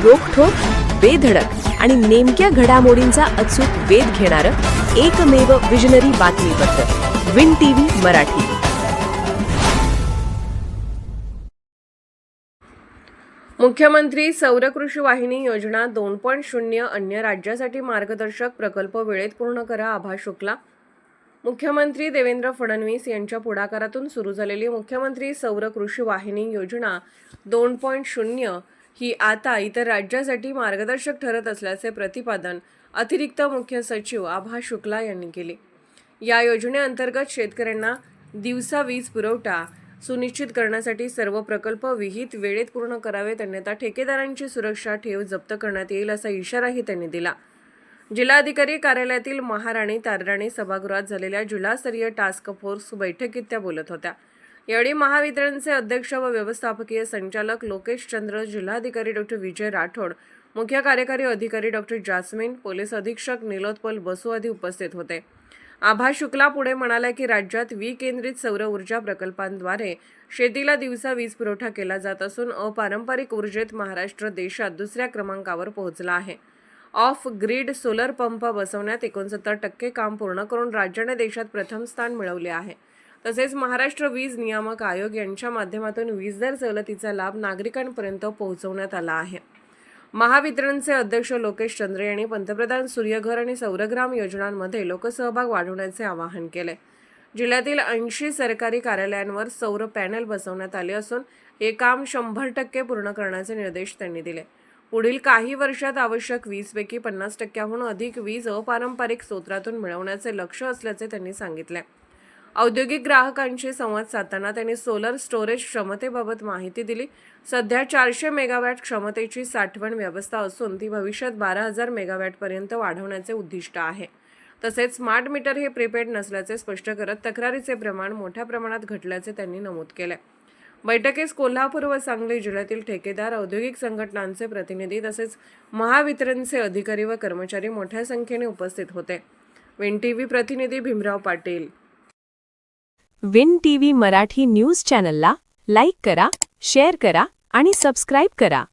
रोखठोक, बेधडक आणि नेमक्या घडामोडींचा अचूक वेध घेणारं एकमेव विजनरी बातमीपत्र विन टीव्ही मराठी. मुख्यमंत्री सौर कृषी वाहिनी योजना 2.0 अन्य राज्यासाठी मार्गदर्शक प्रकल्प वेळेत पूर्ण करा. आभास शुक्ला. मुख्यमंत्री देवेंद्र फडणवीस यांच्या पुढाकारातून सुरू झालेली मुख्यमंत्री सौर कृषी वाहिनी योजना 2.0 ही आता इतर राज्यासाठी मार्गदर्शक ठरत असल्याचे प्रतिपादन अतिरिक्त मुख्य सचिव आभास शुक्ला यांनी केले. या योजनेअंतर्गत शेतकऱ्यांना दिवसा वीज पुरवठा सुनिश्चित करण्यासाठी सर्व प्रकल्प विहित वेळेत पूर्ण करावेत, अन्यथा ठेकेदारांची सुरक्षा ठेव जप्त करण्यात येईल असा इशाराही त्यांनी दिला. जिल्हाधिकारी कार्यालयातील महाराणी तारराणी सभागृहात झालेल्या जिल्हास्तरीय टास्क फोर्स बैठकीत त्या बोलत होत्या. यावेळी महावितरणचे अध्यक्ष व व्यवस्थापकीय संचालक लोकेश चंद्र, जिल्हाधिकारी डॉक्टर विजय राठोड, मुख्य कार्यकारी अधिकारी डॉक्टर जास्मिन, पोलीस अधीक्षक निलोत्पल बसू आदी उपस्थित होते. आभास शुक्ला पुढे म्हणाले की राज्यात विकेंद्रित सौर ऊर्जा प्रकल्पांद्वारे शेतीला दिवसा वीज पुरवठा केला जात असून अपारंपरिक ऊर्जेत महाराष्ट्र देशात दुसऱ्या क्रमांकावर पोहोचला आहे. ऑफ ग्रीड सोलर पंप बसवण्यात 69% काम पूर्ण करून राज्याने देशात प्रथम स्थान मिळवले आहे. तसेच महाराष्ट्र वीज नियामक आयोग यांच्या माध्यमातून वीज दर सवलतीचा लाभ नागरिकांपर्यंत पोहोचवण्यात आला आहे. महावितरणचे अध्यक्ष लोकेश चंद्र यांनी पंतप्रधान सूर्यघर आणि सौरग्राम योजनांमध्ये लोकसहभाग वाढवण्याचे आवाहन केले. जिल्ह्यातील 80 सरकारी कार्यालयांवर सौर पॅनल बसवण्यात आले असून हे काम 100% पूर्ण करण्याचे निर्देश त्यांनी दिले. पुढील काही वर्षात आवश्यक वीजपैकी 50%हून अधिक वीज अपारंपरिक स्रोतातून मिळवण्याचे लक्ष्य असल्याचे त्यांनी सांगितले. औद्योगिक ग्राहकांशी संवाद साधताना त्यांनी सोलर स्टोरेज क्षमतेबाबत माहिती दिली. सध्या 400 मेगावॅट क्षमतेची साठवण व्यवस्था असून ती भविष्यात 12,000 मेगावॅटपर्यंत वाढवण्याचे उद्दिष्ट आहे. तसेच स्मार्ट मीटर हे प्रीपेड नसल्याचे स्पष्ट करत तक्रारीचे प्रमाण मोठ्या प्रमाणात घटल्याचे त्यांनी नमूद केले. बैठकीस कोल्हापूर व सांगली जिल्ह्यातील ठेकेदार, औद्योगिक संघटनांचे प्रतिनिधी तसेच महावितरणचे अधिकारी व कर्मचारी मोठ्या संख्येने उपस्थित होते. विन टीव्ही प्रतिनिधी Bhimrao Patil. Win TV Marathi news चॅनलला लाईक करा, शेअर करा आणि सबस्क्राईब करा.